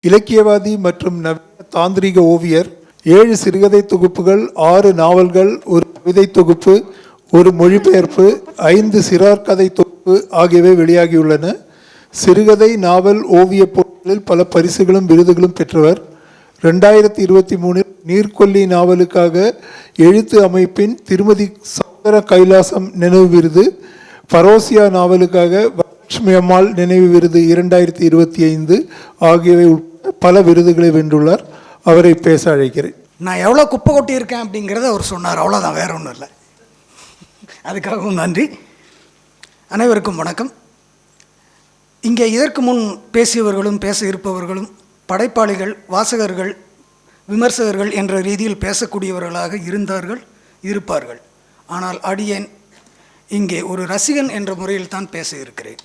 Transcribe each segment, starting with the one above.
இலக்கியவாதி மற்றும் நவீன தாந்திரிக ஓவியர். 7 சிறுகதை தொகுப்புகள், 6 நாவல்கள், ஒரு கவிதை தொகுப்பு, ஒரு மொழிபெயர்ப்பு, 5 சிறார் கதை தொகுப்பு ஆகியவை வெளியாகியுள்ளன. சிறுகதை, நாவல், ஓவிய போட்டிகளில் பல பரிசுகளும் விருதுகளும் பெற்றவர். 2023 நீர்கொல்லி நாவலுக்காக எழுத்து அமைப்பின் திருமதி சௌந்தர கைலாசம் நினைவு விருது, பரோசியா நாவலுக்காக லட்சுமி அம்மாள் நினைவு விருது 2025 ஆகியவை பல விருதுகளை வென்றுள்ளார். அவரை பேச அழைக்கிறேன். நான் எவ்வளோ குப்பை கொட்டியிருக்கேன் அப்படிங்கிறத அவர் சொன்னார், அவ்வளோதான், வேற ஒன்றும் இல்லை. அதுக்காகவும் நன்றி. அனைவருக்கும் வணக்கம். இங்கே இதற்கு முன் பேசியவர்களும் பேச இருப்பவர்களும் படைப்பாளிகள், வாசகர்கள், விமர்சகர்கள் என்ற ரீதியில் பேசக்கூடியவர்களாக இருந்தார்கள், இருப்பார்கள். ஆனால் அடியேன் இங்கே ஒரு ரசிகன் என்ற முறையில் தான் பேச இருக்கிறேன்.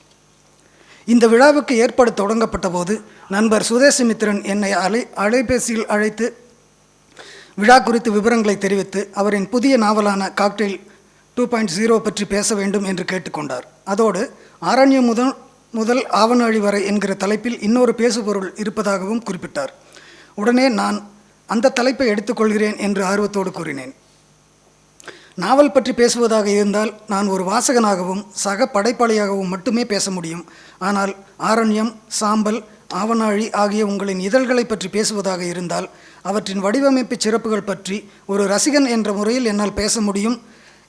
இந்த விழாவுக்கு ஏற்பாடு தொடங்கப்பட்ட போது நண்பர் சுதேசமித்திரன் என்னை அலைபேசியில் அழைத்து விழா குறித்து விவரங்களை தெரிவித்து அவரின் புதிய நாவலான காக்டெயில் 2.0 பற்றி பேச வேண்டும் என்று கேட்டுக்கொண்டார். அதோடு ஆரண்யம் முதல் ஆவணாழி வரை என்கிற தலைப்பில் இன்னொரு பேசுபொருள் இருப்பதாகவும் குறிப்பிட்டார். உடனே நான் அந்த தலைப்பை எடுத்துக்கொள்கிறேன் என்று ஆர்வத்தோடு கூறினேன். நாவல் பற்றி பேசுவதாக இருந்தால் நான் ஒரு வாசகனாகவும் சக படைப்பாளியாகவும் மட்டுமே பேச முடியும். ஆனால் ஆரண்யம், சாம்பல், ஆவணாழி ஆகிய உங்களின் இதழ்களை பற்றி பேசுவதாக இருந்தால் அவற்றின் வடிவமைப்பு சிறப்புகள் பற்றி ஒரு ரசிகன் என்ற முறையில் என்னால் பேச முடியும்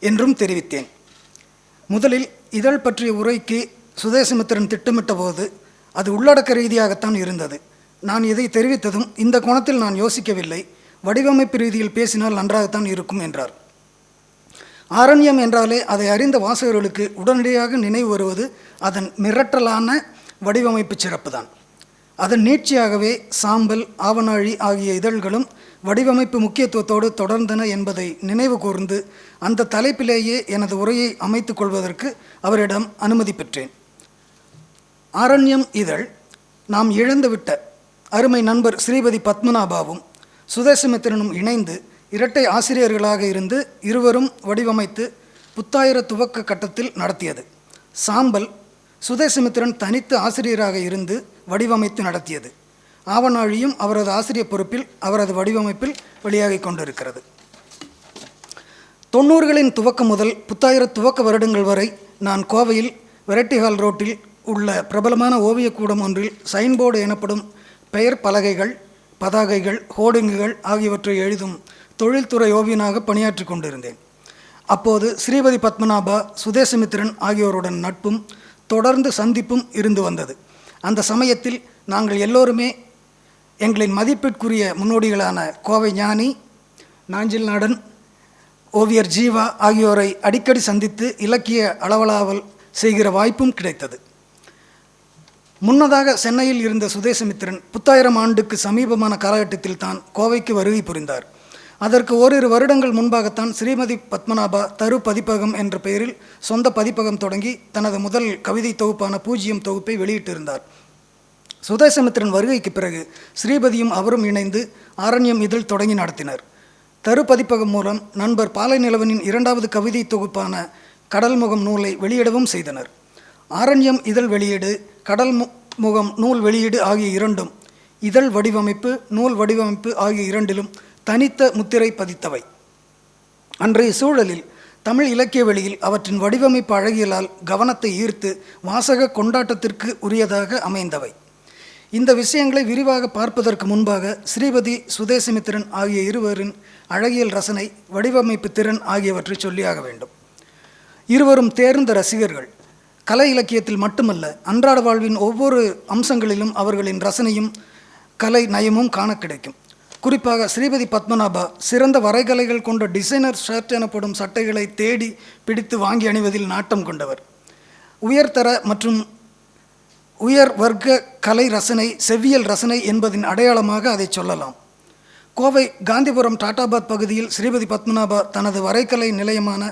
என்றும் தெரிவித்தேன். முதலில் இதழ் பற்றிய உரைக்கு சுதேசமித்திரன் திட்டமிட்ட போது அது உள்ளடக்க ரீதியாகத்தான் இருந்தது. நான் இதை தெரிவித்ததும் இந்த கோணத்தில் நான் யோசிக்கவில்லை, வடிவமைப்பு ரீதியில் பேசினால் நன்றாகத்தான் இருக்கும் என்றார். ஆரண்யம் என்றாலே அதை அறிந்த வாசகர்களுக்கு உடனடியாக நினைவு வருவது அதன் மிரட்டலான வடிவமைப்பு சிறப்பு தான். அதன் நீட்சியாகவே சாம்பல், ஆவணாழி ஆகிய இதழ்களும் வடிவமைப்பு முக்கியத்துவத்தோடு தொடர்ந்தன என்பதை நினைவு கூர்ந்து அந்த தலைப்பிலேயே எனது உரையை அமைத்து கொள்வதற்கு அவரிடம் அனுமதி பெற்றேன். ஆரண்யம் இதழ் நாம் இழந்துவிட்ட அருமை நண்பர் ஸ்ரீபதி பத்மநாபாவும் சுதேசமித்திரனும் இணைந்து இரட்டை ஆசிரியர்களாக இருந்து இருவரும் வடிவமைத்து புத்தாயிர துவக்க கட்டத்தில் நடத்தியது. சாம்பல் சுதேசமித்திரன் தனித்து ஆசிரியராக இருந்து வடிவமைத்து நடத்தியது. ஆவணாழியும் அவரது ஆசிரியர் பொறுப்பில் அவரது வடிவமைப்பில் வெளியாகி கொண்டிருக்கிறது. 90களின் துவக்கம் முதல் புத்தாயிர துவக்க வருடங்கள் வரை நான் கோவையில் வெரைட்டி ஹால் ரோட்டில் உள்ள பிரபலமான ஓவியக்கூடம் ஒன்றில் சைன்போர்டு எனப்படும் பெயர் பலகைகள், பதாகைகள், ஹோர்டிங்குகள் ஆகியவற்றை எழுதும் தொழில்துறை ஓவியனாக பணியாற்றி கொண்டிருந்தேன். அப்போது ஸ்ரீபதி பத்மநாபா, சுதேசமித்திரன் ஆகியோருடன் நட்பும் தொடர்ந்து சந்திப்பும் இருந்து வந்தது. அந்த சமயத்தில் நாங்கள் எல்லோருமே எங்களின் மதிப்பிற்குரிய முன்னோடிகளான கோவை ஞானி, நாஞ்சில் நாடன், ஓவியர் ஜீவா ஆகியோரை அடிக்கடி சந்தித்து இலக்கிய அளவலாவல் செய்கிற வாய்ப்பும் கிடைத்தது. முன்னதாக சென்னையில் இருந்த சுதேசமித்திரன் புத்தாயிரம் ஆண்டுக்கு சமீபமான காலகட்டத்தில் தான் கோவைக்கு வருகை புரிந்தார். அதற்கு ஓரிரு வருடங்கள் முன்பாகத்தான் ஸ்ரீமதி பத்மநாபா தரு பதிப்பகம் என்ற பெயரில் சொந்த பதிப்பகம் தொடங்கி தனது முதல் கவிதை தொகுப்பான பூஜ்யம் தொகுப்பை வெளியிட்டிருந்தார். சுதேசமித்திரன் வருகைக்கு பிறகு ஸ்ரீபதியும் அவரும் இணைந்து ஆரண்யம் இதழ் தொடங்கி நடத்தினர். தரு பதிப்பகம் மூலம் நண்பர் பாலை நிலவனின் 2வது கவிதை தொகுப்பான கடல்முகம் நூலை வெளியிடவும் செய்தனர். ஆரண்யம் இதழ் வெளியீடு, கடல்முகம் நூல் வெளியீடு ஆகிய இரண்டும் இதழ் வடிவமைப்பு, நூல் வடிவமைப்பு ஆகிய இரண்டிலும் தனித்த முத்திரை பதித்தவை. அன்றைய சூழலில் தமிழ் இலக்கிய வெளியில் அவற்றின் வடிவமைப்பு அழகியலால் கவனத்தை ஈர்த்து வாசக கொண்டாட்டத்திற்கு உரியதாக அமைந்தவை. இந்த விஷயங்களை விரிவாக பார்ப்பதற்கு முன்பாக ஸ்ரீபதி, சுதேசமித்திரன் ஆகிய இருவரின் அழகியல் ரசனை, வடிவமைப்பு திறன் ஆகியவற்றை சொல்லியாக வேண்டும். இருவரும் தேர்ந்த ரசிகர்கள். கலை இலக்கியத்தில் மட்டுமல்ல, அன்றாட வாழ்வின் ஒவ்வொரு அம்சங்களிலும் அவர்களின் ரசனையும் கலை நயமும் காண கிடைக்கும். குறிப்பாக ஸ்ரீபதி பத்மநாபா சிறந்த வரைகலைகள் கொண்ட டிசைனர் ஷர்ட் எனப்படும் சட்டைகளை தேடி பிடித்து வாங்கி அணிவதில் நாட்டம் கொண்டவர். உயர்தர மற்றும் உயர் வர்க்க கலை ரசனை, செவ்வியல் ரசனை என்பதின் அடையாளமாக அதை சொல்லலாம். கோவை காந்திபுரம் டாட்டாபாத் பகுதியில் ஸ்ரீபதி பத்மநாபா தனது வரைகலை நிலையமான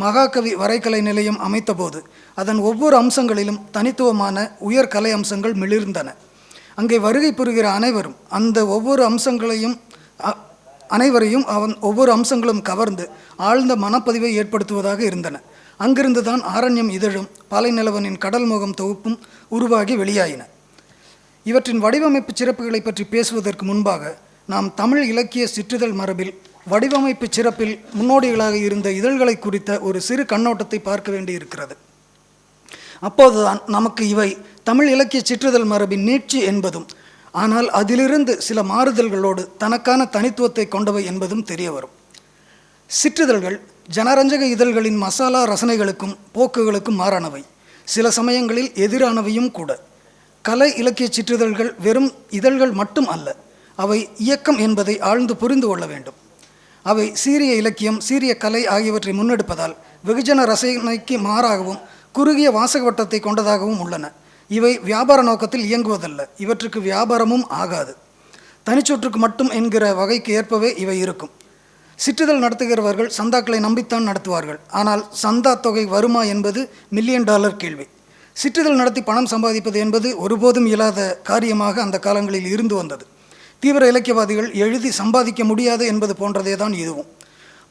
மகாகவி வரைகலை நிலையம் அமைத்தபோது அதன் ஒவ்வொரு அம்சங்களிலும் தனித்துவமான உயர் கலை அம்சங்கள் மிளிர்ந்தன. அங்கே வருகை புரிகிற அனைவரும் அந்த ஒவ்வொரு அம்சங்களும் கவர்ந்து ஆழ்ந்த மனப்பதிவை ஏற்படுத்துவதாக இருந்தன. அங்கிருந்து தான் ஆரண்யம் இதழும் பாலை நிலவனின் கடல்முகம் தொகுப்பும் உருவாகி வெளியாயின. இவற்றின் வடிவமைப்பு சிறப்புகளை பற்றி பேசுவதற்கு முன்பாக நாம் தமிழ் இலக்கிய சிற்றிதழ் மரபில் வடிவமைப்பு சிறப்பில் முன்னோடிகளாக இருந்த இதழ்களை குறித்த ஒரு சிறு கண்ணோட்டத்தை பார்க்க வேண்டியிருக்கிறது. அப்போதுதான் நமக்கு இவை தமிழ் இலக்கிய சிற்றிதழ் மரபின் நீட்சி என்பதும், ஆனால் அதிலிருந்து சில மாறுதல்களோடு தனக்கான தனித்துவத்தை கொண்டவை என்பதும் தெரிய வரும். சிற்றிதழ்கள் ஜனரஞ்சக இதழ்களின் மசாலா ரசனைகளுக்கும் போக்குகளுக்கும் மாறானவை, சில சமயங்களில் எதிரானவையும் கூட. கலை இலக்கிய சிற்றிதழ்கள் வெறும் இதழ்கள் மட்டும் அல்ல, அவை இயக்கம் என்பதை ஆழ்ந்து புரிந்து கொள்ள வேண்டும். அவை சீரிய இலக்கியம், சீரிய கலை ஆகியவற்றை முன்னெடுப்பதால் வெகுஜன ரசனைக்கு மாறாகவும் குறுகிய வாசக வட்டத்தை கொண்டதாகவும் உள்ளன. இவை வியாபார நோக்கத்தில் இயங்குவதல்ல, இவற்றுக்கு வியாபாரமும் ஆகாது. தனிச்சொற்றுக்கு மட்டும் என்கிற வகைக்கு ஏற்பவே இவை இருக்கும். சிற்றிதழ் நடத்துகிறவர்கள் சந்தாக்களை நம்பித்தான் நடத்துவார்கள். ஆனால் சந்தா தொகை வருமா என்பது $1,000,000 கேள்வி. சிற்றிதழ் நடத்தி பணம் சம்பாதிப்பது என்பது ஒருபோதும் இயலாத காரியமாக அந்த காலங்களில் இருந்து வந்தது. தீவிர இலக்கியவாதிகள் எழுதி சம்பாதிக்க முடியாது என்பது போன்றதே தான் இதுவும்.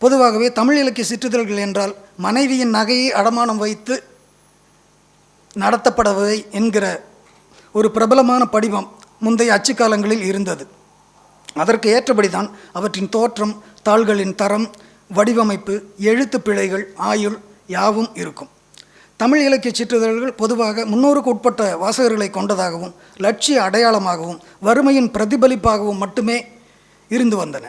பொதுவாகவே தமிழ் இலக்கிய சிற்றிதழ்கள் என்றால் மனைவியின் நகையை அடமானம் வைத்து நடத்தப்படவை என்கிற ஒரு பிரபலமான படிவம் முந்தைய அச்சுக்காலங்களில் இருந்தது. அதற்கு ஏற்றபடிதான் அவற்றின் தோற்றம், தாள்களின் தரம், வடிவமைப்பு, எழுத்து பிழைகள், ஆயுள் யாவும் இருக்கும். தமிழ் இலக்கிய சிற்றிதழ்கள் பொதுவாக 300க்கு உட்பட்ட வாசகர்களை கொண்டதாகவும் லட்சிய அடையாளமாகவும் வறுமையின் பிரதிபலிப்பாகவும் மட்டுமே இருந்து வந்தன.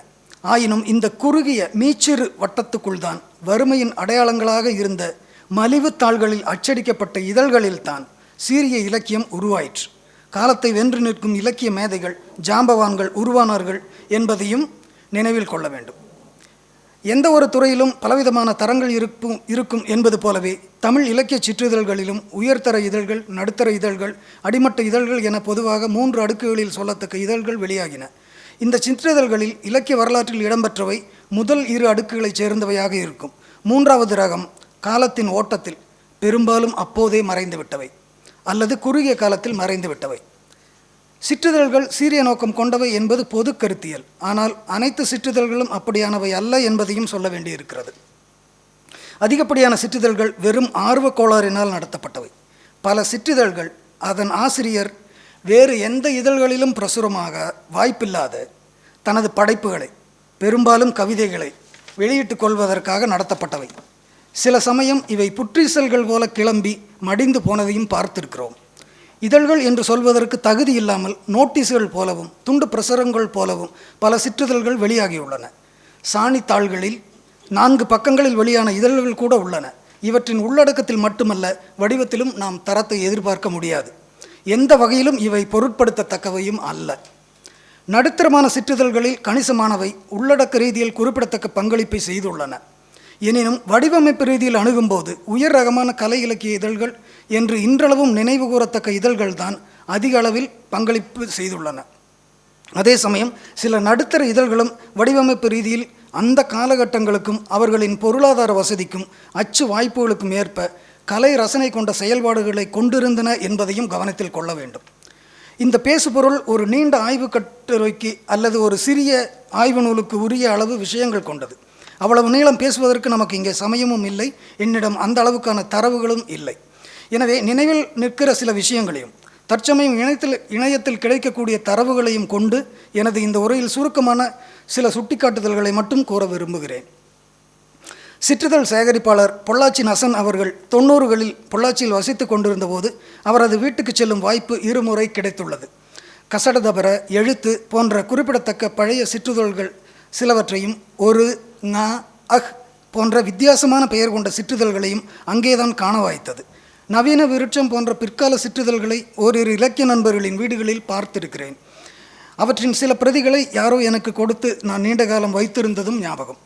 ஆயினும் இந்த குறுகிய மீச்சிறு வட்டத்துக்குள் தான் வறுமையின் அடையாளங்களாக இருந்த மலிவு தாள்களில் அச்சடிக்கப்பட்ட இதழ்களில்தான் சீரிய இலக்கியம் உருவாயிற்று. காலத்தை வென்று நிற்கும் இலக்கிய மேதைகள், ஜாம்பவான்கள் உருவானார்கள் என்பதையும் நினைவில் கொள்ள வேண்டும். எந்த ஒரு துறையிலும் பலவிதமான தரங்கள் இருக்கும் என்பது போலவே தமிழ் இலக்கிய சிற்றிதழ்களிலும் உயர்தர இதழ்கள், நடுத்தர இதழ்கள், அடிமட்ட இதழ்கள் என பொதுவாக 3 அடுக்குகளில் சொல்லத்தக்க இதழ்கள் வெளியாகின. இந்த சிற்றிதழ்களில் இலக்கிய வரலாற்றில் இடம்பெற்றவை முதல் 2 அடுக்குகளைச் சேர்ந்தவையாக இருக்கும். 3வது ரகம் காலத்தின் ஓட்டத்தில் பெரும்பாலும் அப்போதே மறைந்துவிட்டவை அல்லது குறுகிய காலத்தில் மறைந்துவிட்டவை. சிற்றிதழ்கள் சீரிய நோக்கம் கொண்டவை என்பது பொது கருத்தியல். ஆனால் அனைத்து சிற்றிதழ்களும் அப்படியானவை அல்ல என்பதையும் சொல்ல வேண்டியிருக்கிறது. அதிகப்படியான சிற்றிதழ்கள் வெறும் ஆர்வ கோளாறினால் நடத்தப்பட்டவை. பல சிற்றிதழ்கள் அதன் ஆசிரியர் வேறு எந்த இதழ்களிலும் பிரசுரமாக வாய்ப்பில்லாத தனது படைப்புகளை, பெரும்பாலும் கவிதைகளை வெளியிட்டுக் கொள்வதற்காக நடத்தப்பட்டவை. சில சமயம் இவை புற்றீசல்கள் போல கிளம்பி மடிந்து போனதையும் பார்த்திருக்கிறோம். இதழ்கள் என்று சொல்வதற்கு தகுதி இல்லாமல் நோட்டீஸ்கள் போலவும் துண்டு பிரசுரங்கள் போலவும் பல சிற்றிதழ்கள் வெளியாகியுள்ளன. சாணித்தாள்களில் 4 பக்கங்களில் வெளியான இதழ்கள் கூட உள்ளன. இவற்றின் உள்ளடக்கத்தில் மட்டுமல்ல, வடிவத்திலும் நாம் தரத்தை எதிர்பார்க்க முடியாது. எந்த வகையிலும் இவை பொருட்படுத்தத்தக்கவையும் அல்ல. நடுத்தரமான சிற்றிதழ்களில் கணிசமானவை உள்ளடக்க ரீதியில் குறிப்பிடத்தக்க பங்களிப்பை செய்துள்ளன. எனினும் வடிவமைப்பு ரீதியில் அணுகும்போது உயர் ரகமான கலை இலக்கிய இதழ்கள் என்று இன்றளவும் நினைவு கூறத்தக்க இதழ்கள்தான் அதிக அளவில் பங்களிப்பு செய்துள்ளன. அதே சமயம் சில நடுத்தர இதழ்களும் வடிவமைப்பு ரீதியில் அந்த காலகட்டங்களுக்கும் அவர்களின் பொருளாதார வசதிக்கும் அச்சு வாய்ப்புகளுக்கும் ஏற்ப கலை ரசனை கொண்ட செயல்பாடுகளை கொண்டிருந்தன என்பதையும் கவனத்தில் கொள்ள வேண்டும். இந்த பேசுபொருள் ஒரு நீண்ட ஆய்வு கட்டுரைக்கு அல்லது ஒரு சிறிய ஆய்வு நூலுக்கு உரிய அளவு விஷயங்கள் கொண்டது. அவ்வளவு நீளம் பேசுவதற்கு நமக்கு இங்கே சமயமும் இல்லை, என்னிடம் அந்த அளவுக்கான தரவுகளும் இல்லை. எனவே நினைவில் நிற்கிற சில விஷயங்களையும் தற்சமயம் இணையத்தில் கிடைக்கக்கூடிய தரவுகளையும் கொண்டு எனது இந்த உரையில் சுருக்கமான சில சுட்டிக்காட்டுதல்களை மட்டும் கூற விரும்புகிறேன். சிற்றிதழ் சேகரிப்பாளர் பொள்ளாச்சி நசன் அவர்கள் 90களில் பொள்ளாச்சியில் வசித்து கொண்டிருந்த போது அவரது வீட்டுக்கு செல்லும் வாய்ப்பு 2 முறை கிடைத்துள்ளது. கசடதபர, எழுத்து போன்ற குறிப்பிடத்தக்க பழைய சிற்றிதழ்கள் சிலவற்றையும், ஒரு ங அஹ் போன்ற வித்தியாசமான பெயர் கொண்ட சிற்றிதழ்களையும் அங்கேதான் காண வாய்த்தது. நவீன விருட்சம் போன்ற பிற்கால சிற்றிதழ்களை ஓரிரு இலக்கிய நண்பர்களின் வீடுகளில் பார்த்திருக்கிறேன். அவற்றின் சில பிரதிகளை யாரோ எனக்கு கொடுத்து நான் நீண்ட காலம் வைத்திருந்ததும் ஞாபகம்.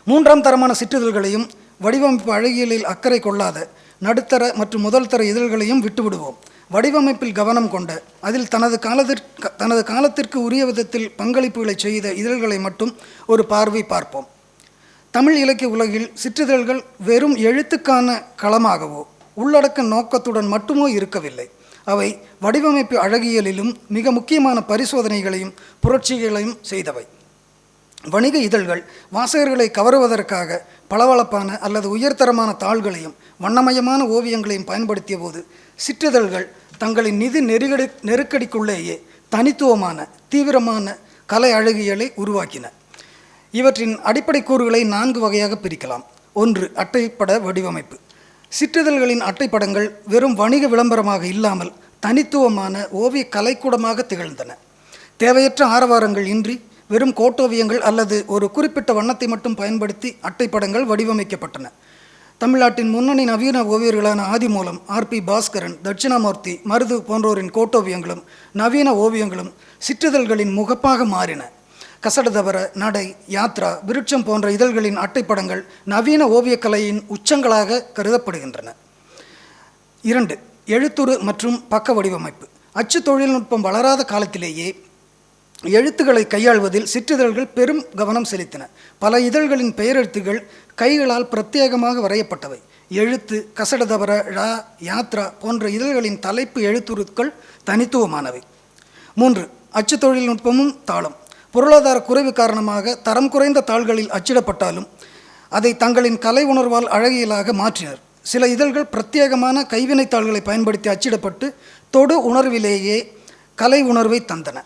3ஆம் தரமான சிற்றிதழ்களையும் வடிவமைப்பு அழகியலில் அக்கறை கொள்ளாத நடுத்தர மற்றும் முதல் தர இதழ்களையும் விட்டுவிடுவோம். வடிவமைப்பில் கவனம் கொண்ட, அதில் தனது காலத்திற்கு உரிய விதத்தில் பங்களிப்புகளை செய்த இதழ்களை மட்டும் ஒரு பார்வை பார்ப்போம். தமிழ் இலக்கிய உலகில் சிற்றிதழ்கள் வெறும் எழுத்துக்கான களமாகவோ உள்ளடக்க நோக்கத்துடன் மட்டுமோ இருக்கவில்லை. அவை வடிவமைப்பு அழகியலிலும் மிக முக்கியமான பரிசோதனைகளையும் புரட்சிகளையும் செய்தவை. வணிக இதழ்கள் வாசகர்களை கவருவதற்காக பளபளப்பான அல்லது உயர்தரமான தாள்களையும் வண்ணமயமான ஓவியங்களையும் பயன்படுத்திய போது சிற்றிதழ்கள் தங்களின் நிதி நெருக்கடிக்குள்ளேயே தனித்துவமான தீவிரமான கலை அழகியலை உருவாக்கின. இவற்றின் அடிப்படை கூறுகளை 4 வகையாக பிரிக்கலாம். 1. அட்டைப்பட வடிவமைப்பு. சிற்றிதழ்களின் அட்டைப்படங்கள் வெறும் வணிக விளம்பரமாக இல்லாமல் தனித்துவமான ஓவிய கலைக்கூடமாக திகழ்ந்தன. தேவையற்ற ஆரவாரங்கள் இன்றி வெறும் கோட்டோவியங்கள் அல்லது ஒரு குறிப்பிட்ட வண்ணத்தை மட்டும் பயன்படுத்தி அட்டைப்படங்கள் வடிவமைக்கப்பட்டன. தமிழ்நாட்டின் முன்னணி நவீன ஓவியர்களான ஆதிமூலம், ஆர்.பி. பாஸ்கரன், தட்சிணாமூர்த்தி, மருது போன்றோரின் கோட்டோவியங்களும் நவீன ஓவியங்களும் சிற்றிதழ்களின் முகப்பாக மாறின. கசடதபர, நடை, யாத்ரா, விருட்சம் போன்ற இதழ்களின் அட்டைப்படங்கள் நவீன ஓவியக்கலையின் உச்சங்களாக கருதப்படுகின்றன. 2. எழுத்துரு மற்றும் பக்க வடிவமைப்பு. அச்சு தொழில்நுட்பம் வளராத காலத்திலேயே எழுத்துக்களை கையாள்வதில் சிற்றிதழ்கள் பெரும் கவனம் செலுத்தின. பல இதழ்களின் பெயரெழுத்துகள் கைகளால் பிரத்யேகமாக வரையப்பட்டவை. எழுத்து, கசடதபர, ழ, யாத்ரா போன்ற இதழ்களின் தலைப்பு எழுத்துருக்கள் தனித்துவமானவை. 3. அச்சு தொழில்நுட்பமும் தாளும். பொருளாதார குறைவு காரணமாக தரம் குறைந்த தாள்களில் அச்சிடப்பட்டாலும் அதை தங்களின் கலை உணர்வால் அழகியலாக மாற்றினர். சில இதழ்கள் பிரத்யேகமான கைவினைத்தாள்களை பயன்படுத்தி அச்சிடப்பட்டு தொடு உணர்விலேயே கலை உணர்வை தந்தன.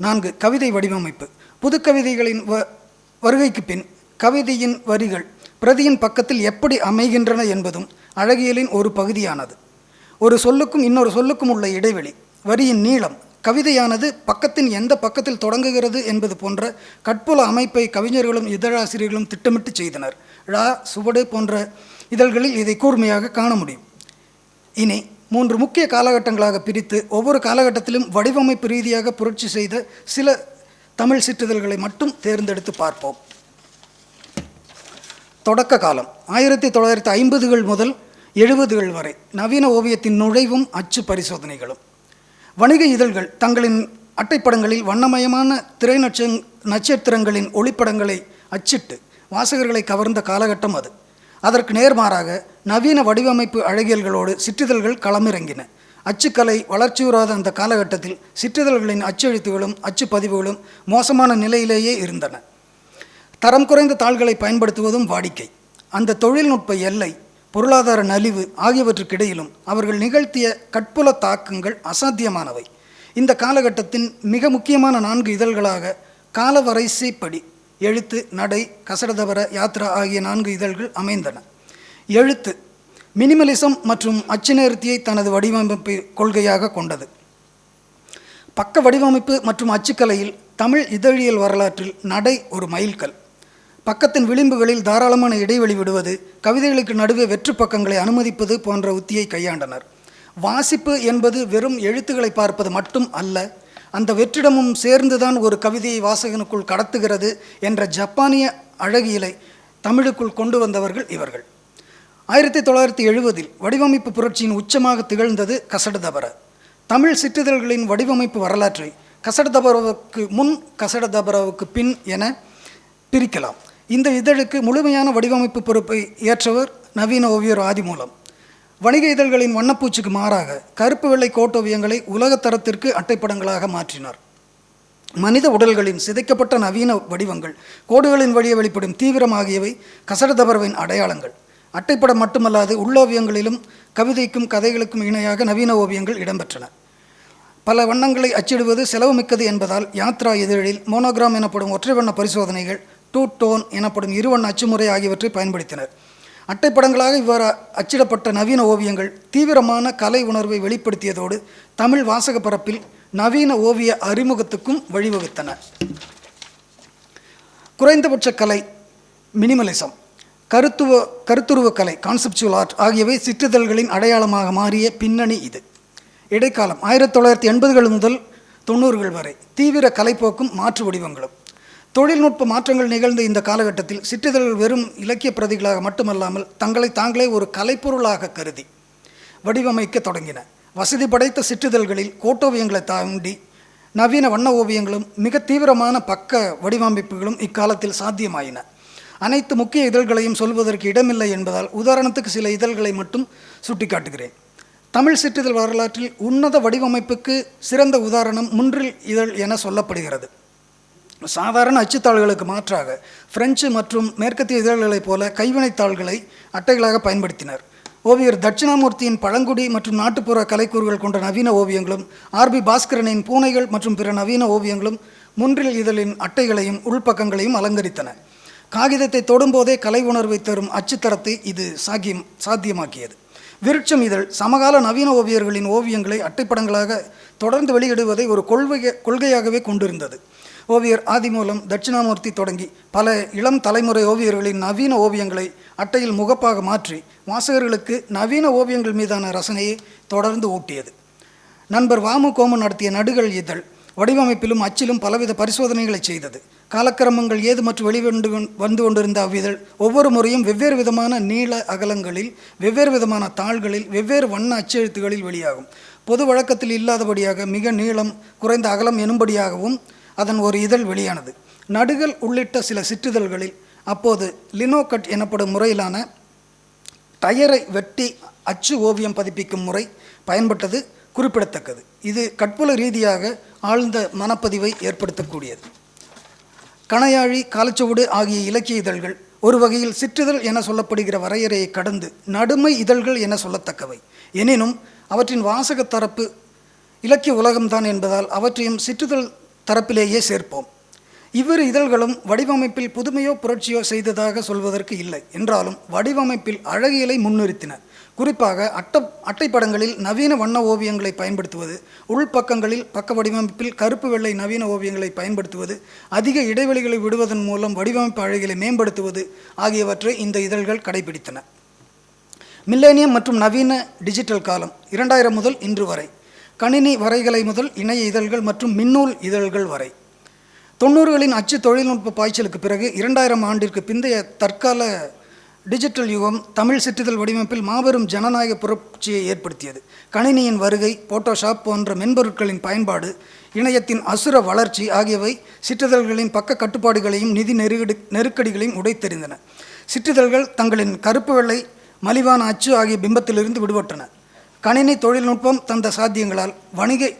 4. கவிதை வடிவமைப்பு. புது கவிதைகளின் வருகைக்கு பின் கவிதையின் வரிகள் பிரதியின் பக்கத்தில் எப்படி அமைகின்றன என்பதும் அழகியலின் ஒரு பகுதியானது. ஒரு சொல்லுக்கும் இன்னொரு சொல்லுக்கும் உள்ள இடைவெளி, வரியின் நீளம், கவிதையானது பக்கத்தின் எந்த பக்கத்தில் தொடங்குகிறது என்பது போன்ற கட்புல அமைப்பை கவிஞர்களும் இதழாசிரியர்களும் திட்டமிட்டு செய்தனர். ழ, சுவடு போன்ற இதழ்களில் இதை கூர்மையாக காண முடியும். இனி 3 முக்கிய காலகட்டங்களாக பிரித்து ஒவ்வொரு காலகட்டத்திலும் வடிவமைப்பு ரீதியாக புரட்சி செய்த சில தமிழ் சிற்றிதழ்களை மட்டும் தேர்ந்தெடுத்து பார்ப்போம். தொடக்க காலம் 1950கள் முதல் 70கள் வரை நவீன ஓவியத்தின் நுழைவும் அச்சு பரிசோதனைகளும். வணிக இதழ்கள் தங்களின் அட்டைப்படங்களில் வண்ணமயமான திரை நட்சத்திரங்களின் ஒளிப்படங்களை அச்சிட்டு வாசகர்களை கவர்ந்த காலகட்டம் அது. அதற்கு நேர்மாறாக நவீன வடிவமைப்பு அழகியல்களோடு சிற்றிதழ்கள் களமிறங்கின. அச்சுக்கலை வளர்ச்சியுறாத அந்த காலகட்டத்தில் சிற்றிதழ்களின் அச்செழுத்துகளும் அச்சுப்பதிவுகளும் மோசமான நிலையிலேயே இருந்தன. தரம் குறைந்த தாள்களை பயன்படுத்துவதும் வாடிக்கை. அந்த தொழில்நுட்ப எல்லை, பொருளாதார நலிவு ஆகியவற்றுக்கிடையிலும் அவர்கள் நிகழ்த்திய கட்புல தாக்கங்கள் அசாத்தியமானவை. இந்த காலகட்டத்தின் மிக முக்கியமான 4 இதழ்களாக காலவரைசைப்படி எழுத்து, நடை, கசடதபர, யாத்ரா ஆகிய 4 இதழ்கள் அமைந்தன. எழுத்து மினிமலிசம் மற்றும் அச்சு நேர்த்தியை தனது வடிவமைப்பு கொள்கையாக கொண்டது. பக்க வடிவமைப்பு மற்றும் அச்சுக்கலையில் தமிழ் இதழியல் வரலாற்றில் நடை ஒரு மைல்கல். பக்கத்தின் விளிம்புகளில் தாராளமான இடைவெளி விடுவது, கவிதைகளுக்கு நடுவே வெற்று பக்கங்களை அனுமதிப்பது போன்ற உத்தியை கையாண்டனர். வாசிப்பு என்பது வெறும் எழுத்துக்களை பார்ப்பது மட்டும் அல்ல, அந்த வெற்றிடமும் சேர்ந்துதான் ஒரு கவிதையை வாசகனுக்குள் கடத்துகிறது என்ற ஜப்பானிய அழகியலை தமிழுக்குள் கொண்டு வந்தவர்கள் இவர்கள். 1970இல் வடிவமைப்பு புரட்சியின் உச்சமாக திகழ்ந்தது கசடதபர. தமிழ் சிற்றிதழ்களின் வடிவமைப்பு வரலாற்றை கசடதபரவுக்கு முன், கசடதபரவுக்கு பின் என பிரிக்கலாம். இந்த இதழுக்கு முழுமையான வடிவமைப்பு பொறுப்பை ஏற்றவர் நவீன ஓவியர் ஆதிமூலம். வணிக இதழ்களின் வண்ணப்பூச்சுக்கு மாறாக கருப்பு வெள்ளை கோட்டோவியங்களை உலகத்தரத்திற்கு அட்டைப்படங்களாக மாற்றினார். மனித உடல்களின் சிதைக்கப்பட்ட நவீன வடிவங்கள், கோடுகளின் வழியே வெளிப்படும் தீவிரம் ஆகியவை கசடதபரவின் அடையாளங்கள். அட்டைப்படம் மட்டுமல்லாது உள்ளோவியங்களிலும் கவிதைக்கும் கதைகளுக்கும் இணையாக நவீன ஓவியங்கள் இடம்பெற்றன. பல வண்ணங்களை அச்சிடுவது செலவு மிக்கது என்பதால் யாத்ரா இதழில் மோனோகிராம் எனப்படும் ஒற்றை வண்ண பரிசோதனைகள், டூ டோன் எனப்படும் இருவண்ண அச்சுமுறை ஆகியவற்றை பயன்படுத்தினர். அட்டைப்படங்களாக இவ்வாறு அச்சிடப்பட்ட நவீன ஓவியங்கள் தீவிரமான கலை உணர்வை வெளிப்படுத்தியதோடு தமிழ் வாசக பரப்பில் நவீன ஓவிய அறிமுகத்துக்கும் வழிவகுத்தன. குறைந்தபட்ச கலை மினிமலிசம், கருத்துருவ கலை கான்செப்சுவல் ஆர்ட் ஆகியவை சிற்றிதழ்களின் அடையாளமாக மாறிய பின்னணி இது. இடைக்காலம் 1980கள் முதல் 90கள் வரை தீவிர கலைப்போக்கும் மாற்று வடிவங்களும். தொழில்நுட்ப மாற்றங்கள் நிகழ்ந்த இந்த காலகட்டத்தில் சிற்றிதழ்கள் வெறும் இலக்கிய பிரதிகளாக மட்டுமல்லாமல் தங்களை தாங்களே ஒரு கலைப்பொருளாக கருதி வடிவமைக்க தொடங்கின. வசதி படைத்த சிற்றிதழ்களில் கோட்டோவியங்களை தாண்டி நவீன வண்ண ஓவியங்களும் மிக தீவிரமான பக்க வடிவமைப்புகளும் இக்காலத்தில் சாத்தியமாயின. அனைத்து முக்கிய இதழ்களையும் சொல்வதற்கு இடமில்லை என்பதால் உதாரணத்துக்கு சில இதழ்களை மட்டும் சுட்டிக்காட்டுகிறேன். தமிழ் சிற்றிதழ் வரலாற்றில் உன்னத வடிவமைப்புக்கு சிறந்த உதாரணம் முன்றில் இதழ் என சொல்லப்படுகிறது. சாதாரண அச்சுத்தாள்களுக்கு மாற்றாக பிரெஞ்சு மற்றும் மேற்கத்திய இதழ்களைப் போல கைவினைத்தாள்களை அட்டைகளாக பயன்படுத்தினர். ஓவியர் தட்சிணாமூர்த்தியின் பழங்குடி மற்றும் நாட்டுப்புற கலைக்கூறுகள் கொண்ட நவீன ஓவியங்களும், ஆர்பி பாஸ்கரனின் பூனைகள் மற்றும் பிற நவீன ஓவியங்களும் முன்றில் இதழின் அட்டைகளையும் உள்பக்கங்களையும் அலங்கரித்தன. காகிதத்தை தொடும்போதே கலை உணர்வை தரும் அச்சுத்தரத்தை இது சாத்தியமாக்கியது. விருட்சம் இதழ் சமகால நவீன ஓவியர்களின் ஓவியங்களை அட்டைப்படங்களாக தொடர்ந்து வெளியிடுவதை ஒரு கொள்கையாகவே கொண்டிருந்தது. ஓவியர் ஆதிமூலம், தட்சிணாமூர்த்தி தொடங்கி பல இளம் தலைமுறை ஓவியர்களின் நவீன ஓவியங்களை அட்டையில் முகப்பாக மாற்றி வாசகர்களுக்கு நவீன ஓவியங்கள் மீதான ரசனையை தொடர்ந்து ஊட்டியது. நண்பர் வாமு கோமன் நடத்திய நடுகள் இதழ் வடிவமைப்பிலும் அச்சிலும் பலவித பரிசோதனைகளை செய்தது. காலக்கிரமங்கள் ஏது மற்றும் வந்து கொண்டிருந்த அவ்விதழ் ஒவ்வொரு முறையும் வெவ்வேறு விதமான நீள அகலங்களில், வெவ்வேறு விதமான தாள்களில், வெவ்வேறு வண்ண அச்செழுத்துகளில் வெளியாகும். பொது வழக்கத்தில் இல்லாதபடியாக மிக நீளம், குறைந்த அகலம் எனும்படியாகவும் அதன் ஒரு இதழ் வெளியானது. நடுகள் உள்ளிட்ட சில சிற்றிதழ்களில் அப்போது லினோகட் எனப்படும் முறையிலான டயரை வெட்டி அச்சு ஓவியம் பதிப்பிக்கும் முறை பயன்பட்டது குறிப்பிடத்தக்கது. இது கற்புல ரீதியாக ஆழ்ந்த மனப்பதிவை ஏற்படுத்தக்கூடியது. கணையாழி, காலச்சுவடு ஆகிய இலக்கிய இதழ்கள் ஒரு வகையில் சிற்றிதழ் என சொல்லப்படுகிற வரையறையை கடந்து நடுமை இதழ்கள் என சொல்லத்தக்கவை. எனினும் அவற்றின் வாசக தரப்பு இலக்கிய உலகம்தான் என்பதால் அவற்றையும் சிற்றிதழ் தரப்பிலேயே சேர்ப்போம். இவ்விரு இதழ்களும் வடிவமைப்பில் புதுமையோ புரட்சியோ செய்ததாக சொல்வதற்கு இல்லை என்றாலும் வடிவமைப்பில் அழகியலை முன்னிறுத்தின. குறிப்பாக அட்டைப்படங்களில் நவீன வண்ண ஓவியங்களை பயன்படுத்துவது, உள்பக்கங்களில் பக்க வடிவமைப்பில் கருப்பு வெள்ளை நவீன ஓவியங்களை பயன்படுத்துவது, அதிக இடைவெளிகளை விடுவதன் மூலம் வடிவமைப்பு அழகியலை மேம்படுத்துவது ஆகியவற்றை இந்த இதழ்கள் கடைபிடித்தன. மில்லேனியம் மற்றும் நவீன டிஜிட்டல் காலம் 2000 முதல் இன்று வரை, கணினி வரைகலை முதல் இணைய இதழ்கள் மற்றும் மின்னூல் இதழ்கள் வரை, 90களின் அச்சு தொழில்நுட்ப பாய்ச்சலுக்கு பிறகு 2000 ஆண்டிற்கு பிந்தைய தற்கால டிஜிட்டல் யுகம் தமிழ் சிற்றிதழ் வடிவமைப்பில் மாபெரும் ஜனநாயக புரட்சியை ஏற்படுத்தியது. கணினியின் வருகை, போட்டோஷாப் போன்ற மென்பொருட்களின் பயன்பாடு, இணையத்தின் அசுர வளர்ச்சி ஆகியவை சிற்றிதழ்களின் பக்க கட்டுப்பாடுகளையும் நிதி நெருக்கடிகளையும் உடைத்தெறிந்தன. சிற்றிதழ்கள் தங்களின் கருப்பு வெள்ளை மலிவான அச்சு ஆகிய பிம்பத்திலிருந்து விடுபட்டன. கணினி தொழில்நுட்பம் தந்த சாத்தியங்களால் வணிக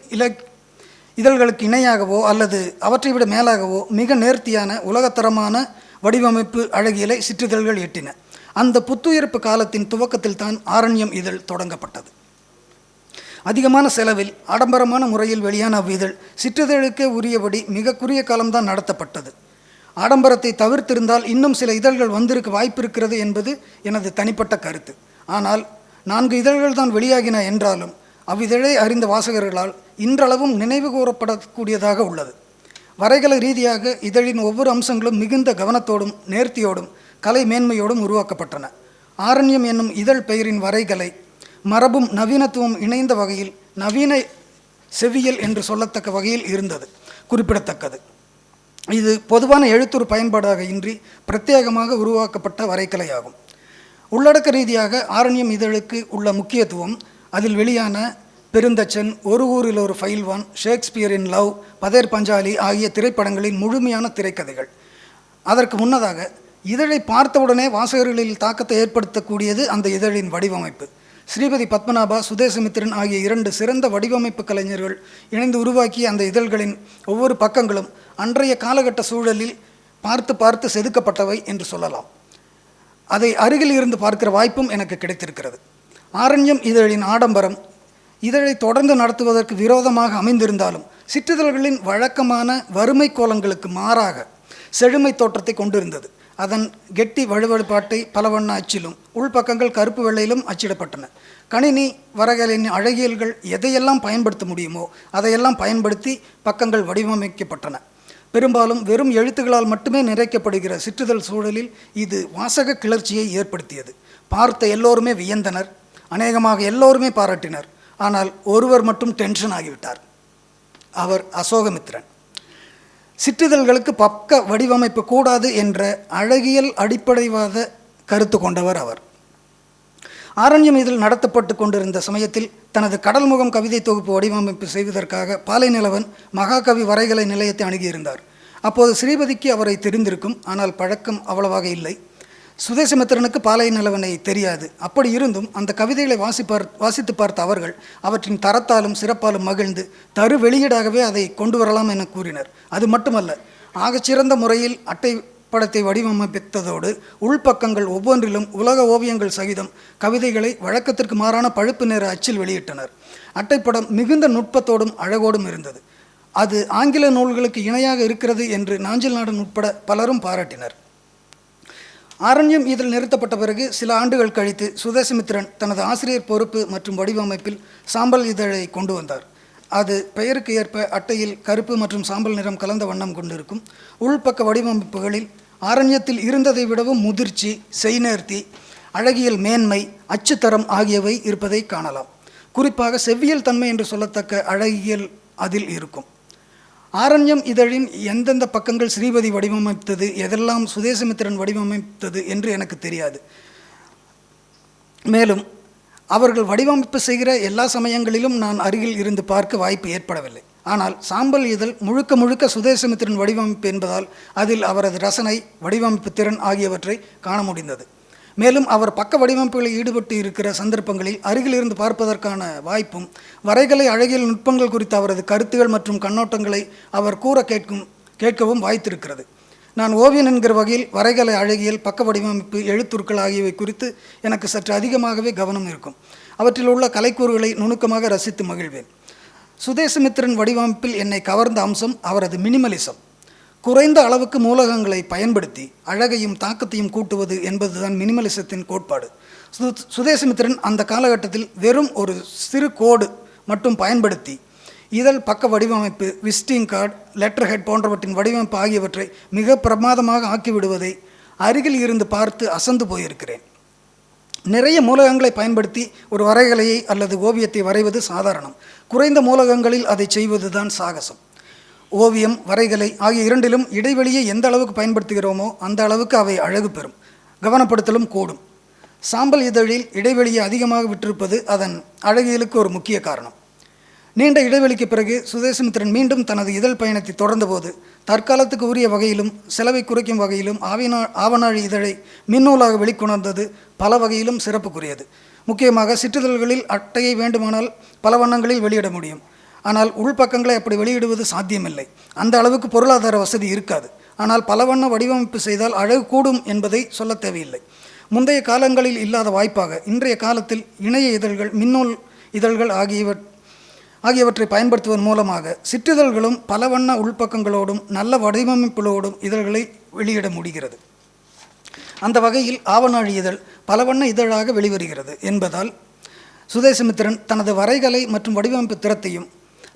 இதழ்களுக்கு இணையாகவோ அல்லது அவற்றை விட மேலாகவோ மிக நேர்த்தியான உலகத்தரமான வடிவமைப்பு அழகியலை சிற்றிதழ்கள் எட்டின. அந்த புத்துயிர்ப்பு காலத்தின் துவக்கத்தில் தான் ஆரண்யம் இதழ் தொடங்கப்பட்டது. அதிகமான செலவில் ஆடம்பரமான முறையில் வெளியான அவ்விதழ் சிற்றிதழுக்கே உரியபடி மிக குறுகிய காலம்தான் நடத்தப்பட்டது. ஆடம்பரத்தை தவிர்த்திருந்தால் இன்னும் சில இதழ்கள் வந்திருக்க வாய்ப்பிருக்கிறது என்பது எனது தனிப்பட்ட கருத்து. ஆனால் 4 இதழ்கள் தான் வெளியாகின என்றாலும் அவ்விதழை அறிந்த வாசகர்களால் இன்றளவும் நினைவு கூறப்படக்கூடியதாக உள்ளது. வரைகலை ரீதியாக இதழின் ஒவ்வொரு அம்சங்களும் மிகுந்த கவனத்தோடும் நேர்த்தியோடும் கலை மேன்மையோடும் உருவாக்கப்பட்டன. ஆரண்யம் என்னும் இதழ் பெயரின் வரைகலை மரபும் நவீனத்துவம் இணைந்த வகையில் நவீன செவ்வியல் என்று சொல்லத்தக்க வகையில் இருந்தது குறிப்பிடத்தக்கது. இது பொதுவான எழுத்துரு பயன்பாடாக இன்றி பிரத்யேகமாக உருவாக்கப்பட்ட வரைகலையாகும். உள்ளடக்க ரீதியாக ஆரண்யம் இதழுக்கு உள்ள முக்கியத்துவம் அதில் வெளியான பெருந்தச்சன், ஒரு ஊரில் ஒரு ஃபைல்வான், ஷேக்ஸ்பியரின் லவ், பதேர் பஞ்சாலி ஆகிய திரைப்படங்களின் முழுமையான திரைக்கதைகள். அதற்கு முன்னதாக இதழை பார்த்தவுடனே வாசகர்களில் தாக்கத்தை ஏற்படுத்தக்கூடியது அந்த இதழின் வடிவமைப்பு. ஸ்ரீபதி பத்மநாபா, சுதேசமித்திரன் ஆகிய 2 சிறந்த வடிவமைப்பு கலைஞர்கள் இணைந்து உருவாக்கிய அந்த இதழ்களின் ஒவ்வொரு பக்கங்களும் அன்றைய காலகட்ட சூழலில் பார்த்து பார்த்து செதுக்கப்பட்டவை என்று சொல்லலாம். அதை அருகில் இருந்து பார்க்கிற வாய்ப்பும் எனக்கு கிடைத்திருக்கிறது. ஆரண்யம் இதழின் ஆடம்பரம் இதழை தொடர்ந்து நடத்துவதற்கு விரோதமாக அமைந்திருந்தாலும் சிற்றிதழ்களின் வழக்கமான வறுமை கோலங்களுக்கு மாறாக செழுமை தோற்றத்தை கொண்டிருந்தது. அதன் கெட்டி வழுவழுப்பாட்டை பலவண்ண அச்சிலும் உள்பக்கங்கள் கருப்பு வெள்ளையிலும் அச்சிடப்பட்டன. கணினி வரைகலின் அழகியல்கள் எதையெல்லாம் பயன்படுத்த முடியுமோ அதையெல்லாம் பயன்படுத்தி பக்கங்கள் வடிவமைக்கப்பட்டன. பெரும்பாலும் வெறும் எழுத்துக்களால் மட்டுமே நிறைக்கப்படுகிற சிற்றிதழ் சூழலில் இது வாசக கிளர்ச்சியை ஏற்படுத்தியது. பார்த்த எல்லோருமே வியந்தனர், அநேகமாக எல்லோருமே பாராட்டினர். ஆனால் ஒருவர் மட்டும் டென்ஷன் ஆகிவிட்டார். அவர் அசோகமித்திரன். சிற்றிதழ்களுக்கு பக்க வடிவமைப்பு கூடாது என்ற அழகியல் அடிப்படைவாத கருத்து கொண்டவர் அவர். ஆரண்யம் இதழ் நடத்தப்பட்டு கொண்டிருந்த சமயத்தில் தனது கடல்முகம் கவிதை தொகுப்பு வடிவமைப்பு செய்வதற்காக பாலை நிலவன் மகாகவி வரைகலை நிலையத்தை அணுகியிருந்தார். அப்போது ஸ்ரீபதிக்கு அவரை தெரிந்திருக்கும், ஆனால் பழக்கம் அவ்வளவாக இல்லை. சுதேசமித்திரனுக்கு பாலை நிலவனை தெரியாது. அப்படி இருந்தும் அந்த கவிதைகளை வாசித்து பார்த்த அவர்கள் அவற்றின் தரத்தாலும் சிறப்பாலும் மகிழ்ந்து தரு வெளியீடாகவே அதை கொண்டு வரலாம் என கூறினர். அது மட்டுமல்ல, ஆகச்சிறந்த முறையில் அட்டை படத்தை வடிவமைத்ததோடு உள்பக்கங்கள் ஒவ்வொன்றிலும் உலக ஓவியங்கள் சகிதம் கவிதைகளை வழக்கத்திற்கு மாறான பழுப்பு நிற அச்சில் வெளியிட்டனர். அட்டைப்படம் மிகுந்த நுட்பத்தோடும் அழகோடும் இருந்தது. அது ஆங்கில நூல்களுக்கு இணையாக இருக்கிறது என்று நாஞ்சில் நாடன் உட்பட பலரும் பாராட்டினர். ஆரண்யம் இதழ் நிறுத்தப்பட்ட பிறகு சில ஆண்டுகள் கழித்து சுதேசமித்திரன் தனது ஆசிரியர் பொறுப்பு மற்றும் வடிவமைப்பில் சாம்பல் இதழை கொண்டு வந்தார். அது பெயருக்கு ஏற்ப அட்டையில் கருப்பு மற்றும் சாம்பல் நிறம் கலந்த வண்ணம் கொண்டிருக்கும். உள்பக்க வடிவமைப்புகளில் ஆரண்யத்தில் இருந்ததை விடவும் முதிர்ச்சி, செய்நேர்த்தி, அழகியல் மேன்மை, அச்சுத்தரம் ஆகியவை இருப்பதை காணலாம். குறிப்பாக செவ்வியல் தன்மை என்று சொல்லத்தக்க அழகியல் அதில் இருக்கும். ஆரண்யம் இதழின் எந்தெந்த பக்கங்கள் ஸ்ரீபதி வடிவமைத்தது, எதெல்லாம் சுதேசமித்திரன் வடிவமைத்தது என்று எனக்கு தெரியாது. மேலும் அவர்கள் வடிவமைப்பு செய்கிற எல்லா சமயங்களிலும் நான் அருகில் இருந்து பார்க்க வாய்ப்பு ஏற்படவில்லை. ஆனால் சாம்பல் இதழ் முழுக்க முழுக்க சுதேசமித்திரன் வடிவமைப்பு என்பதால் அதில் அவரது ரசனை, வடிவமைப்பு திறன் ஆகியவற்றை காண முடிந்தது. மேலும் அவர் பக்க வடிவமைப்புகளில் ஈடுபட்டு இருக்கிற சந்தர்ப்பங்களில் அருகில் இருந்து பார்ப்பதற்கான வாய்ப்பும், வரைகலை அழகியல் நுட்பங்கள் குறித்த அவரது கருத்துகள் மற்றும் கண்ணோட்டங்களை அவர் கூற கேட்கவும் வாய்த்திருக்கிறது. நான் ஓவியன் என்கிற வகையில் வரைகலை அழகியல், பக்க வடிவமைப்பு, எழுத்துருக்கள் ஆகியவை குறித்து எனக்கு சற்று அதிகமாகவே கவனம் இருக்கும். அவற்றில் உள்ள கலைக்கூறுகளை நுணுக்கமாக ரசித்து மகிழ்வேன். சுதேசமித்திரன் வடிவமைப்பில் என்னை கவர்ந்த அம்சம் அவரது மினிமலிசம். குறைந்த அளவுக்கு மூலகங்களை பயன்படுத்தி அழகையும் தாக்கத்தையும் கூட்டுவது என்பதுதான் மினிமலிசத்தின் கோட்பாடு. சுதேசமித்திரன் அந்த காலகட்டத்தில் வெறும் ஒரு சிறு கோடு மட்டும் பயன்படுத்தி இதழ் பக்க வடிவமைப்பு, விசிட்டிங் கார்டு, லெட்டர் ஹெட் போன்றவற்றின் வடிவமைப்பு ஆகியவற்றை மிக பிரமாதமாக ஆக்கிவிடுவதை அருகில் இருந்து பார்த்து அசந்து போயிருக்கிறேன். நிறைய மூலகங்களை பயன்படுத்தி ஒரு வரைகலையை அல்லது ஓவியத்தை வரைவது சாதாரணம். குறைந்த மூலகங்களில் அதை செய்வது தான் சாகசம். ஓவியம், வரைகலை ஆகிய இரண்டிலும் இடைவெளியை எந்த அளவுக்கு பயன்படுத்துகிறோமோ அந்த அளவுக்கு அவை அழகு பெறும், கவனப்படுத்தலும் கூடும். சாம்பல் இதழில் இடைவெளியை அதிகமாக விட்டிருப்பது அதன் அழகியலுக்கு ஒரு முக்கிய காரணம். நீண்ட இடைவெளிக்கு பிறகு சுதேசமித்திரன் மீண்டும் தனது இதழ் பயணத்தை தொடர்ந்தபோது தற்காலத்துக்கு உரிய வகையிலும் செலவை குறைக்கும் வகையிலும் ஆவணாழி இதழை மின்னூலாக வெளிக்கொணர்ந்தது பல வகையிலும் சிறப்புக்குரியது. முக்கியமாக சிற்றிதழ்களில் அட்டையை வேண்டுமானால் பல வண்ணங்களில் வெளியிட முடியும். ஆனால் உள்பக்கங்களை அப்படி வெளியிடுவது சாத்தியமில்லை. அந்த அளவுக்கு பொருளாதார வசதி இருக்காது. ஆனால் பல வண்ண வடிவமைப்பு செய்தால் அழகு கூடும் என்பதை சொல்ல தேவையில்லை. முந்தைய காலங்களில் இல்லாத வாய்ப்பாக இன்றைய காலத்தில் இணைய இதழ்கள், மின்னூல் இதழ்கள் ஆகியவற்றை பயன்படுத்துவதன் மூலமாக சிற்றிதழ்களும் பல வண்ண உள்பக்கங்களோடும் நல்ல வடிவமைப்புகளோடும் இதழ்களை வெளியிட முடிகிறது. அந்த வகையில் ஆவணாழி இதழ் பல வண்ண இதழாக வெளிவருகிறது என்பதால் சுதேசமித்திரன் தனது வரைகலை மற்றும் வடிவமைப்பு திறத்தையும்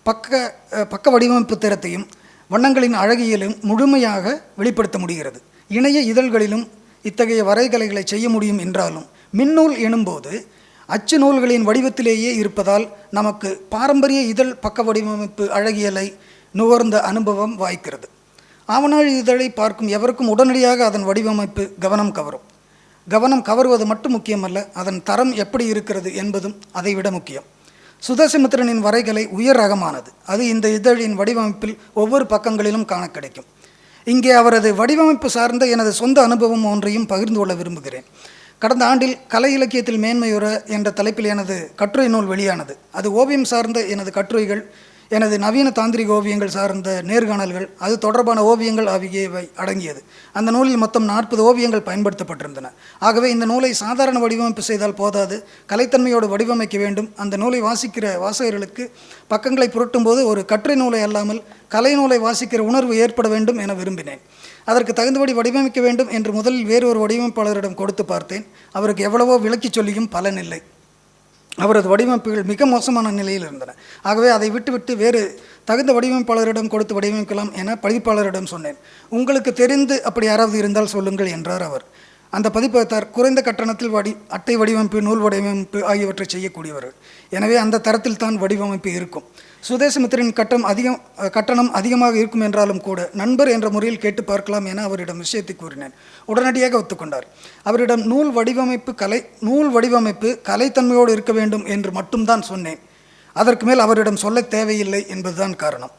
பக்க வடிவமைப்பு திறத்தையும் வண்ணங்களின் அழகியலும் முழுமையாக வெளிப்படுத்த முடிகிறது. இணைய இதழ்களிலும் இத்தகைய வரைகலைகளை செய்ய முடியும் என்றாலும் மின்னூல் எனும்போது அச்சு நூல்களின் வடிவத்திலேயே இருப்பதால் நமக்கு பாரம்பரிய இதழ் பக்க வடிவமைப்பு அழகியலை நுகர்ந்த அனுபவம் வாய்க்கிறது. ஆவணாழி இதழை பார்க்கும் எவருக்கும் உடனடியாக அதன் வடிவமைப்பு கவனம் கவரும். கவனம் கவருவது மட்டும் முக்கியமல்ல, அதன் தரம் எப்படி இருக்கிறது என்பதும் அதைவிட முக்கியம். சுதேசமித்திரனின் வரைகலை உயர் ரகமானது. அது இந்த இதழின் வடிவமைப்பில் ஒவ்வொரு பக்கங்களிலும் காண கிடைக்கும். இங்கே அவரது வடிவமைப்பு சார்ந்த எனது சொந்த அனுபவம் ஒன்றையும் பகிர்ந்து கொள்ள விரும்புகிறேன். கடந்த ஆண்டில் கலை இலக்கியத்தில் மேன்மையுற என்ற தலைப்பில் எனது கட்டுரை நூல் வெளியானது. அது ஓவியம் சார்ந்த எனது கட்டுரைகள், எனது நவீன தாந்திரிக ஓவியங்கள் சார்ந்த நேர்காணல்கள், அது தொடர்பான ஓவியங்கள் ஆகியவை அடங்கியது. அந்த நூலில் மொத்தம் 40 ஓவியங்கள் பயன்படுத்தப்பட்டிருந்தன. ஆகவே இந்த நூலை சாதாரண வடிவமைப்பு செய்தால் போதாது, கலைத்தன்மையோடு வடிவமைக்க வேண்டும். அந்த நூலை வாசிக்கிற வாசகர்களுக்கு பக்கங்களை புரட்டும் போது ஒரு கட்டுரை நூலை அல்லாமல் கலை நூலை வாசிக்கிற உணர்வு ஏற்பட வேண்டும் என விரும்பினேன். அதற்கு தகுந்தபடி வடிவமைக்க வேண்டும் என்று முதலில் வேறு ஒரு வடிவமைப்பாளரிடம் கொடுத்து பார்த்தேன். அவருக்கு எவ்வளவோ விளக்கி சொல்லியும் பலனில்லை. அவரது வடிவமைப்புகள் மிக மோசமான நிலையில் இருந்தன. ஆகவே அதை விட்டுவிட்டு வேறு தகுந்த வடிவமைப்பாளரிடம் கொடுத்து வடிவமைக்கலாம் என பதிப்பாளரிடம் சொன்னேன். உங்களுக்கு தெரிந்து அப்படி யாராவது இருந்தால் சொல்லுங்கள் என்றார் அவர். அந்த பதிப்பகத்தார் குறைந்த கட்டணத்தில் அட்டை வடிவமைப்பு, நூல் வடிவமைப்பு ஆகியவற்றை செய்யக்கூடியவர்கள். எனவே அந்த தரத்தில் தான் வடிவமைப்பு இருக்கும். சுதேசமித்திரன் கட்டணம் அதிகமாக இருக்கும் என்றாலும் கூட நண்பர் என்ற முறையில் கேட்டு பார்க்கலாம் என அவரிடம் விஷயத்தை கூறினேன். உடனடியாக ஒத்துக்கொண்டார். அவரிடம் நூல் வடிவமைப்பு கலைத்தன்மையோடு இருக்க வேண்டும் என்று மட்டும்தான் சொன்னேன். அதற்கு மேல் அவரிடம் சொல்ல தேவையில்லை என்பதுதான் காரணம்.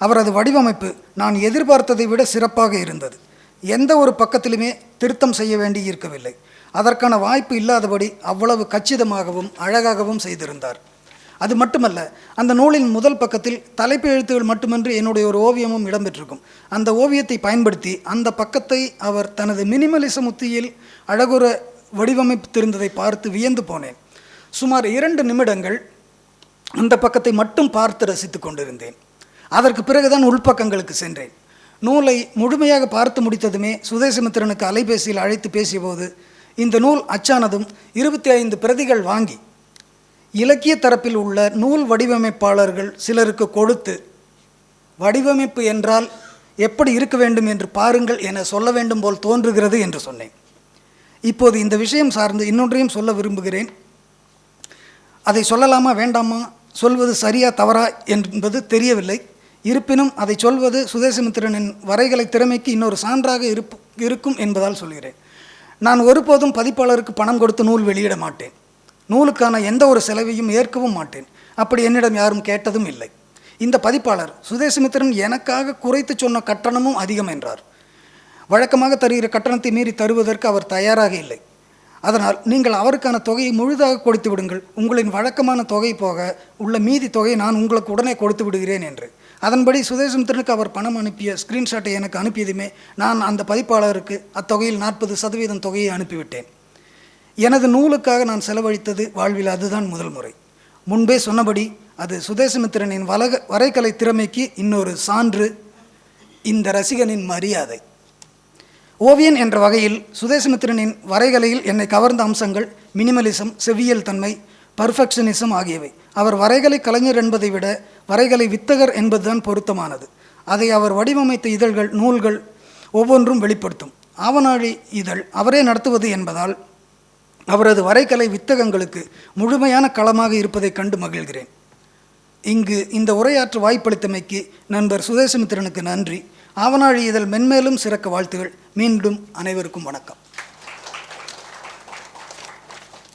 அவரது வடிவமைப்பு நான் எதிர்பார்த்ததை விட சிறப்பாக இருந்தது. எந்த ஒரு பக்கத்திலுமே திருத்தம் செய்ய வேண்டி இருக்கவில்லை. அதற்கான வாய்ப்பு இல்லாதபடி அவ்வளவு கச்சிதமாகவும் அழகாகவும் செய்திருந்தார். அது மட்டுமல்ல, அந்த நூலின் முதல் பக்கத்தில் தலைப்பு எழுத்துகள் மட்டுமின்றி என்னுடைய ஒரு ஓவியமும் இடம்பெற்றிருக்கும். அந்த ஓவியத்தை பயன்படுத்தி அந்த பக்கத்தை அவர் தனது மினிமலிசம் உத்தியில் அழகுற வடிவமைத்திருந்ததை பார்த்து வியந்து போனேன். சுமார் 2 நிமிடங்கள் அந்த பக்கத்தை மட்டும் பார்த்து ரசித்து கொண்டிருந்தேன். அதற்கு பிறகுதான் உள்பக்கங்களுக்கு சென்றேன். நூலை முழுமையாக பார்த்து முடித்ததுமே சுதேசமித்திரனுக்கு அலைபேசியில் அழைத்து பேசியபோது, இந்த நூல் அச்சானதும் 25 பிரதிகள் வாங்கி இலக்கிய தரப்பில் உள்ள நூல் வடிவமைப்பாளர்கள் சிலருக்கு கொடுத்து, வடிவமைப்பு என்றால் எப்படி இருக்க வேண்டும் என்று பாருங்கள் என சொல்ல வேண்டும் போல் தோன்றுகிறது என்று சொன்னேன். இப்போது இந்த விஷயம் சார்ந்து இன்னொன்றையும் சொல்ல விரும்புகிறேன். அதை சொல்லலாமா வேண்டாமா, சொல்வது சரியா தவறா என்பது தெரியவில்லை. இருப்பினும் அதை சொல்வது சுதேசமித்திரனின் வரைகலை திறமைக்கு இன்னொரு சான்றாக இருக்கும் என்பதால் சொல்கிறேன். நான் ஒருபோதும் பதிப்பாளருக்கு பணம் கொடுத்து நூல் வெளியிட மாட்டேன். நூலுக்கான எந்த ஒரு செலவையும் ஏற்கவும் மாட்டேன். அப்படி என்னிடம் யாரும் கேட்டதும் இல்லை. இந்த பதிப்பாளர் சுதேசமித்திரன் எனக்காக குறைத்து சொன்ன கட்டணமும் அதிகம் என்றார். வழக்கமாக தருகிற கட்டணத்தை மீறி தருவதற்கு அவர் தயாராக இல்லை. அதனால் நீங்கள் அவருக்கான தொகையை முழுதாக கொடுத்து விடுங்கள், உங்களின் வழக்கமான தொகை போக உள்ள மீதி தொகையை நான் உங்களுக்கு உடனே கொடுத்து விடுகிறேன் என்று. அதன்படி சுதேசமித்திரனுக்கு அவர் பணம் அனுப்பிய ஸ்க்ரீன்ஷாட்டை எனக்கு அனுப்பியதுமே நான் அந்த பதிப்பாளருக்கு அத்தொகையில் 40% தொகையை அனுப்பிவிட்டேன். எனது நூலுக்காக நான் செலவழித்தது வாழ்வில் அதுதான் முதல் முறை. முன்பே சொன்னபடி அது சுதேசமித்திரனின் வரைகலை திறமைக்கு இன்னொரு சான்று, இந்த ரசிகனின் மரியாதை. ஓவியன் என்ற வகையில் சுதேசமித்திரனின் வரைகலையில் என்னை கவர்ந்த அம்சங்கள் மினிமலிசம், செவ்வியல் தன்மை, பர்ஃபெக்ஷனிசம் ஆகியவை. அவர் வரைகலை கலைஞர் என்பதை விட வரைகலை வித்தகர் என்பதுதான் பொருத்தமானது. அதை அவர் வடிவமைத்த இதழ்கள், நூல்கள் ஒவ்வொன்றும் வெளிப்படுத்தும். ஆவநாழி இதழ் அவரே நடத்துவது என்பதால் அவரது வரைகலை வித்தகங்களுக்கு முழுமையான களமாக இருப்பதை கண்டு மகிழ்கிறேன். இங்கு இந்த உரையாற்ற வாய்ப்பளித்தமைக்கு நண்பர் சுதேசமித்திரனுக்கு நன்றி. ஆவநாழி இதழ் மென்மேலும் சிறக்க வாழ்த்துகள். மீண்டும் அனைவருக்கும் வணக்கம்.